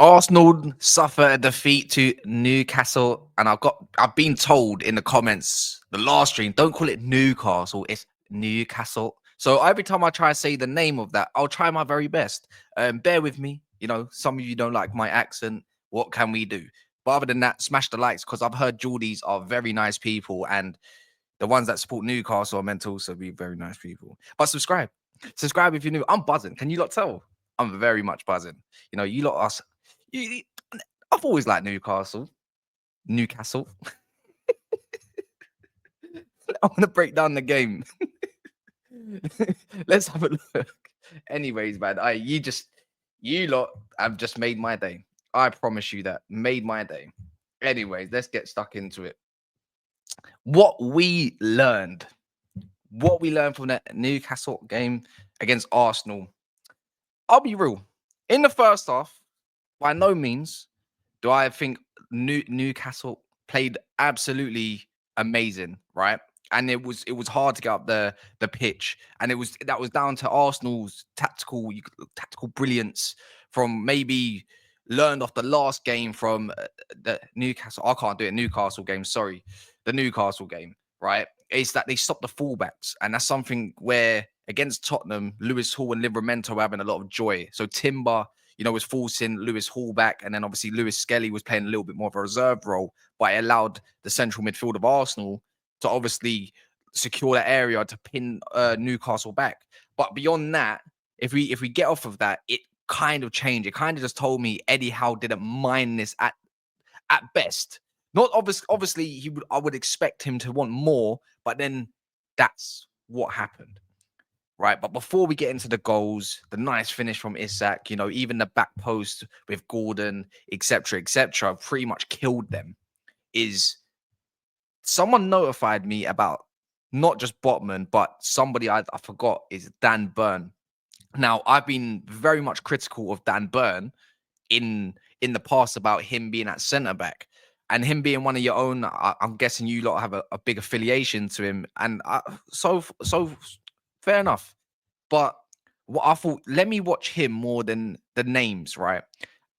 Arsenal suffer a defeat to Newcastle, and I've been told in the comments the last stream, don't call it Newcastle, it's Newcastle. So every time I try to say the name of that, I'll try my very best. Bear with me. Some of you don't like my accent. What can we do? But other than that, smash the likes because I've heard Geordies are very nice people, and the ones that support Newcastle are meant to also be very nice people. But subscribe. Subscribe if you're new. I'm buzzing. Can you lot tell? I'm very much buzzing. You lot are you, I've always liked Newcastle. Newcastle. I want to break down the game. Let's have a look. Anyways, man, you lot have just made my day. I promise you that. Made my day. Anyways, let's get stuck into it. What we learned from that Newcastle game against Arsenal. I'll be real. In the first half, by no means do I think Newcastle played absolutely amazing, right? And it was hard to get up the pitch, and that was down to Arsenal's tactical brilliance from maybe learned off the last game from the Newcastle. I can't do it. Newcastle game. Sorry, the Newcastle game. Right? It's that they stopped the fullbacks, and that's something where against Tottenham, Lewis Hall and Livramento were having a lot of joy. So Timber, was forcing Lewis Hall back, and then obviously Lewis Skelly was playing a little bit more of a reserve role, but it allowed the central midfield of Arsenal to obviously secure that area to pin Newcastle back. But beyond that, if we get off of that, it kind of changed. It kind of just told me Eddie Howe didn't mind this at best. Not obviously I would expect him to want more, but then that's what happened. Right. But before we get into the goals, the nice finish from Isak, even the back post with Gordon, etc., pretty much killed them. Is someone notified me about not just Botman, but somebody I forgot is Dan Burn. Now, I've been very much critical of Dan Burn in the past about him being at centre back and him being one of your own. I'm guessing you lot have a big affiliation to him, and so fair enough. But what I thought, let me watch him more than the names, right?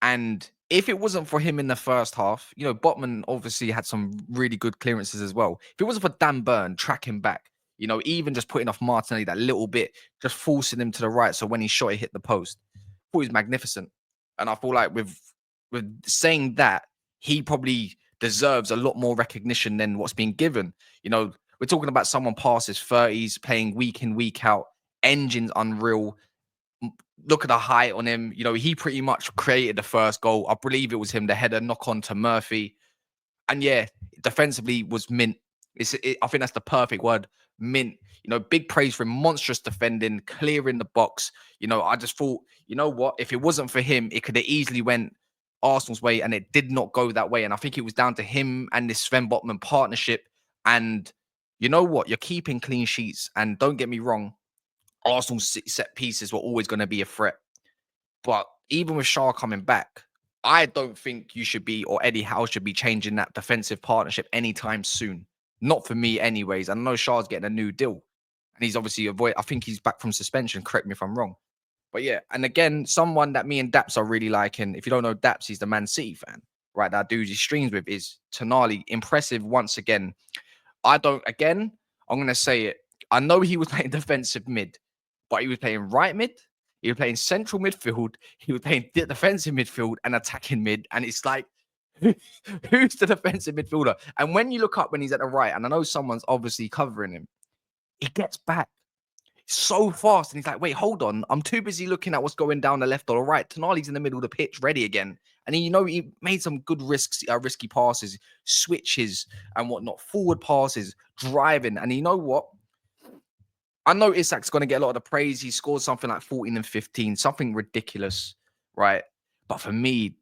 And if it wasn't for him in the first half, Botman obviously had some really good clearances as well. If it wasn't for Dan Burn tracking back, even just putting off Martinelli that little bit, just forcing him to the right, so when he shot, it hit the post. I thought he was magnificent. And I feel like with saying that, he probably deserves a lot more recognition than what's being given. We're talking about someone past his 30s, playing week in, week out, engines unreal. Look at the height on him. He pretty much created the first goal. I believe it was him, the header knock on to Murphy. And yeah, defensively was mint. I think that's the perfect word, mint. Big praise for him, monstrous defending, clearing the box. I just thought, what? If it wasn't for him, it could have easily went Arsenal's way, and it did not go that way. And I think it was down to him and this Sven Botman partnership. And you know what? You're keeping clean sheets. And don't get me wrong, Arsenal's set pieces were always going to be a threat. But even with Shaw coming back, I don't think you should be, or Eddie Howe should be, changing that defensive partnership anytime soon. Not for me, anyways. I know Shaw's getting a new deal, and he's obviously I think he's back from suspension. Correct me if I'm wrong. But yeah, and again, someone that me and Daps are really liking. If you don't know Daps, he's the Man City fan, right? That dude he streams with is Tonali. Impressive once again. I'm going to say it. I know he was playing defensive mid, but he was playing right mid. He was playing central midfield. He was playing defensive midfield and attacking mid. And it's like, who's the defensive midfielder? And when you look up when he's at the right, and I know someone's obviously covering him, he gets back so fast. And he's like, wait, hold on. I'm too busy looking at what's going down the left or the right. Tonali's in the middle of the pitch, ready again. And he made some good risky passes, switches and whatnot, forward passes, driving. And you know what? I know Isak's going to get a lot of the praise. He scored something like 14 and 15, something ridiculous, right? But for me,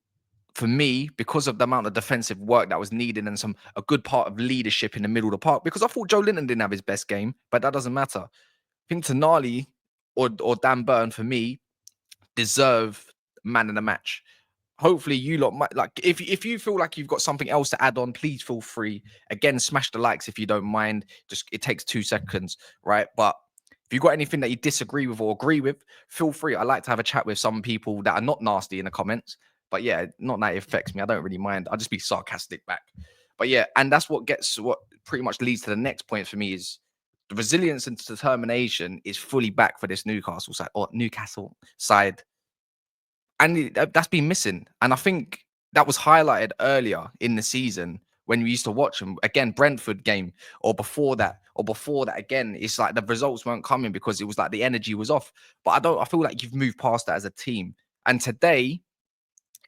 because of the amount of defensive work that was needed and a good part of leadership in the middle of the park, because I thought Joe Linton didn't have his best game, but that doesn't matter. I think Tonali or Dan Burn, for me, deserve man of the match. Hopefully you lot might, like, if you feel like you've got something else to add on, please feel free. Again, smash the likes if you don't mind. Just, it takes 2 seconds, right? But if you've got anything that you disagree with or agree with, feel free. I like to have a chat with some people that are not nasty in the comments. But yeah, not that it affects me. I don't really mind. I'll just be sarcastic back. But yeah, and that's what pretty much leads to the next point for me is the resilience and determination is fully back for this Newcastle side, and that's been missing. And I think that was highlighted earlier in the season when we used to watch them again, Brentford game, or before that again. It's like the results weren't coming because it was like the energy was off. But I feel like you've moved past that as a team. And today,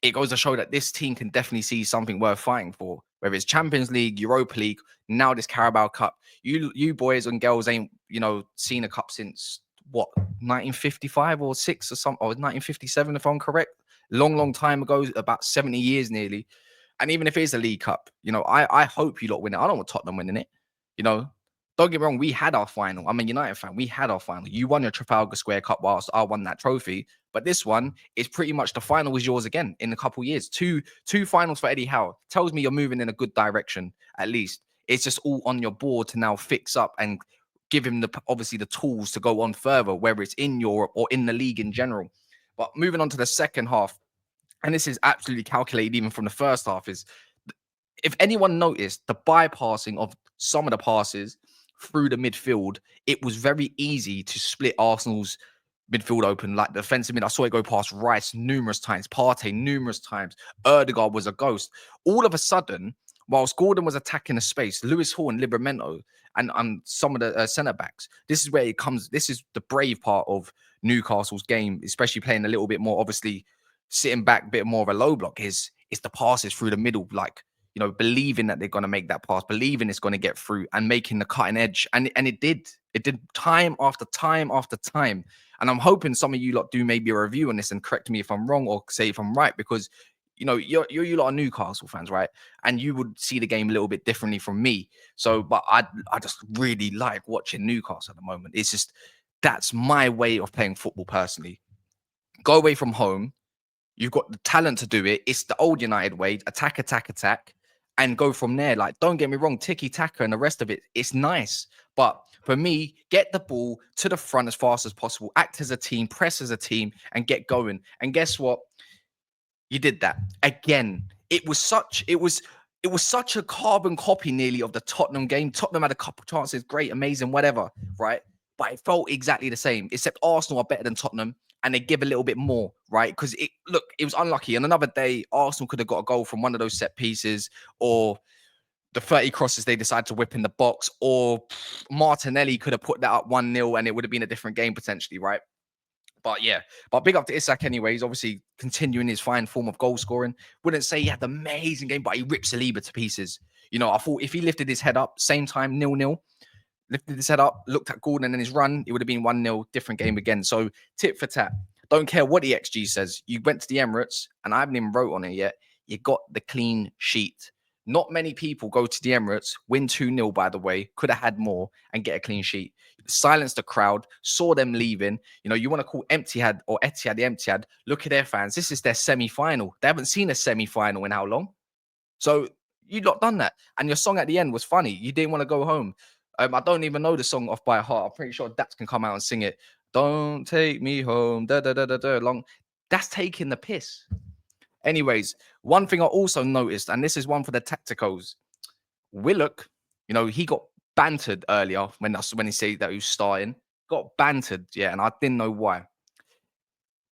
it goes to show that this team can definitely see something worth fighting for, whether it's Champions League, Europa League, now this Carabao Cup. You boys and girls ain't, seen a cup since what, 1955 or six or something, or 1957 if I'm correct. Long time ago, about 70 years nearly. And even if it is a League Cup, I hope you lot win it. I don't want Tottenham winning it. You know, don't get me wrong, we had our final. I'm a United fan. We had our final. You won your Trafalgar Square Cup whilst I won that trophy. But this one is pretty much the final was yours again in a couple of years. Two finals for Eddie Howe. Tells me you're moving in a good direction, at least. It's just all on your board to now fix up and give him obviously the tools to go on further, whether it's in Europe or in the league in general. But moving on to the second half, and this is absolutely calculated even from the first half, is if anyone noticed the bypassing of some of the passes through the midfield, it was very easy to split Arsenal's midfield open. Like the defensive mid, I saw it go past Rice numerous times, Partey numerous times. Erdegaard was a ghost. All of a sudden, whilst Gordon was attacking the space, Lewis Hall and Livramento and some of the centre backs, this is where it comes. This is the brave part of Newcastle's game, especially playing a little bit more, obviously sitting back, a bit more of a low block. Is the passes through the middle, like, believing that they're going to make that pass, believing it's going to get through and making the cutting edge. And it did. It did time after time after time. And I'm hoping some of you lot do maybe a review on this and correct me if I'm wrong or say if I'm right, because, you lot are Newcastle fans, right? And you would see the game a little bit differently from me. So, but I just really like watching Newcastle at the moment. It's just, that's my way of playing football personally. Go away from home. You've got the talent to do it. It's the old United way, attack, and go from there. Like, don't get me wrong, tiki-taka and the rest of it, it's nice. But for me, get the ball to the front as fast as possible, act as a team, press as a team, and get going. And guess what? You did that. Again, it was such a carbon copy nearly of the Tottenham game. Tottenham had a couple chances, great, amazing, whatever, right? But it felt exactly the same, except Arsenal are better than Tottenham and they give a little bit more, right? Because it was unlucky. On another day, Arsenal could have got a goal from one of those set pieces, or the 30 crosses they decided to whip in the box, or Martinelli could have put that up 1-0 and it would have been a different game potentially, right? But yeah, but big up to Isak anyways, obviously continuing his fine form of goal scoring. Wouldn't say he had the amazing game, but he rips Saliba to pieces. I thought if he lifted his head up, same time, 0-0, lifted his head up, looked at Gordon and his run, it would have been 1-0, different game again. So tit for tat. Don't care what the XG says. You went to the Emirates, and I haven't even wrote on it yet. You got the clean sheet. Not many people go to the Emirates, win 2-0, by the way, could have had more, and get a clean sheet. Silenced the crowd, saw them leaving. You want to call Etihad or Etihad the Etihad. Look at their fans. This is their semi-final. They haven't seen a semi-final in how long? So you lot done that. And your song at the end was funny. You didn't want to go home. I don't even know the song off by heart. I'm pretty sure Dax can come out and sing it. Don't take me home. Da, da, da, da, da, long. That's taking the piss. Anyways, one thing I also noticed, and this is one for the tacticos, Willock, he got bantered earlier when he said that he was starting. Got bantered, yeah, and I didn't know why.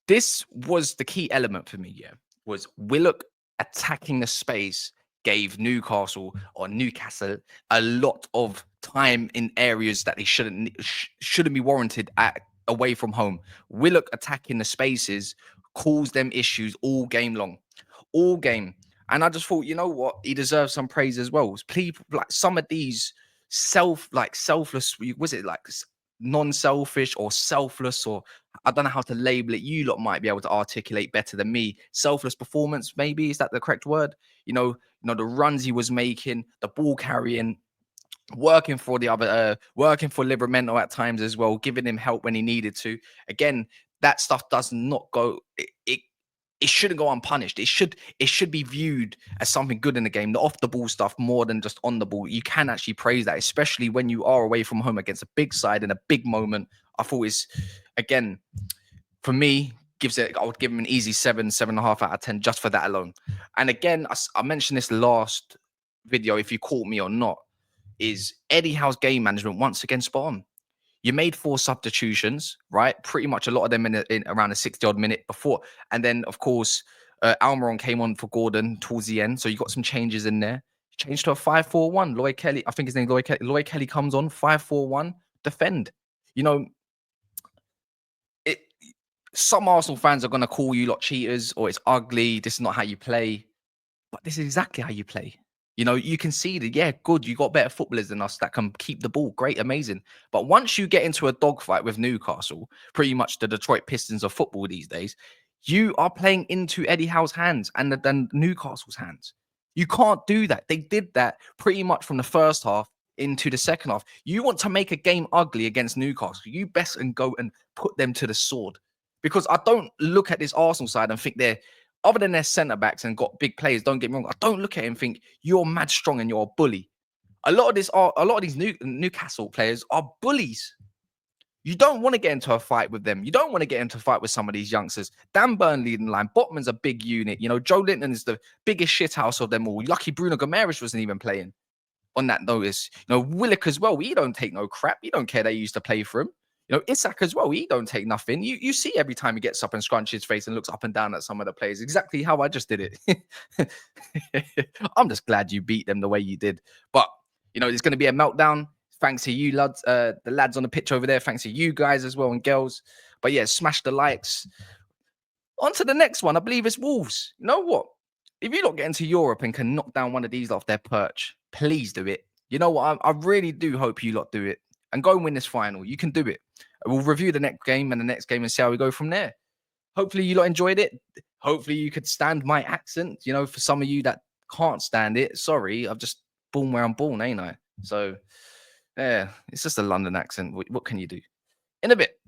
This was the key element for me, yeah, was Willock attacking the space gave Newcastle a lot of time in areas that they shouldn't be warranted at away from home. Willock attacking the spaces caused them issues all game long, all game. And I just thought, you know what, he deserves some praise as well. People like some of these selfless, was it like non-selfish or selfless, or I don't know how to label it. You lot might be able to articulate better than me. Selfless performance, maybe, is that the correct word? The runs he was making, the ball carrying, working for the other, working for Livramento at times as well, giving him help when he needed to. Again, that stuff does not go. It shouldn't go unpunished. It should be viewed as something good in the game, the off the ball stuff more than just on the ball. You can actually praise that, especially when you are away from home against a big side in a big moment. I thought again, for me, I would give him an easy 7.5 out of 10 just for that alone. And again, I mentioned this last video, if you caught me or not, is Eddie Howe's game management once again spot on. You made 4 substitutions, right? Pretty much a lot of them in around the 60-odd minute before. And then, of course, Almiron came on for Gordon towards the end. So you got some changes in there. Changed to a 5-4-1. Lloyd Kelly, I think his name Lloyd Kelly. Lloyd Kelly comes on, 5-4-1, defend. You know, some Arsenal fans are going to call you lot cheaters or it's ugly. This is not how you play. But this is exactly how you play. You know, you can see that, yeah, good. You got better footballers than us that can keep the ball. Great, amazing. But once you get into a dogfight with Newcastle, pretty much the Detroit Pistons of football these days, you are playing into Eddie Howe's hands and then Newcastle's hands. You can't do that. They did that pretty much from the first half into the second half. You want to make a game ugly against Newcastle, you best and go and put them to the sword. Because I don't look at this Arsenal side and think they're, other than their centre backs and got big players, don't get me wrong, I don't look at it and think you're mad strong and you're a bully. A lot of these Newcastle players are bullies. You don't want to get into a fight with them. You don't want to get into a fight with some of these youngsters. Dan Burn leading the line. Botman's a big unit. You know, Joe Linton is the biggest shithouse of them all. Lucky Bruno Gomes wasn't even playing on that notice. You know, Willock as well. He don't take no crap. He don't care they used to play for him. You know, Isak as well. He don't take nothing. You see every time he gets up and scrunches his face and looks up and down at some of the players. Exactly how I just did it. I'm just glad you beat them the way you did. But, you know, there's going to be a meltdown. Thanks to you, lads, the lads on the pitch over there. Thanks to you guys as well and girls. But yeah, smash the likes. On to the next one. I believe it's Wolves. You know what? If you don't get into Europe and can knock down one of these off their perch, please do it. You know what? I really do hope you lot do it. And go and win this final. You can do it. We'll review the next game and see how we go from there. Hopefully you lot enjoyed it. Hopefully you could stand my accent. You know, for some of you that can't stand it, sorry, I've just born where I'm born, ain't I? So, yeah, it's just a London accent. What can you do? In a bit.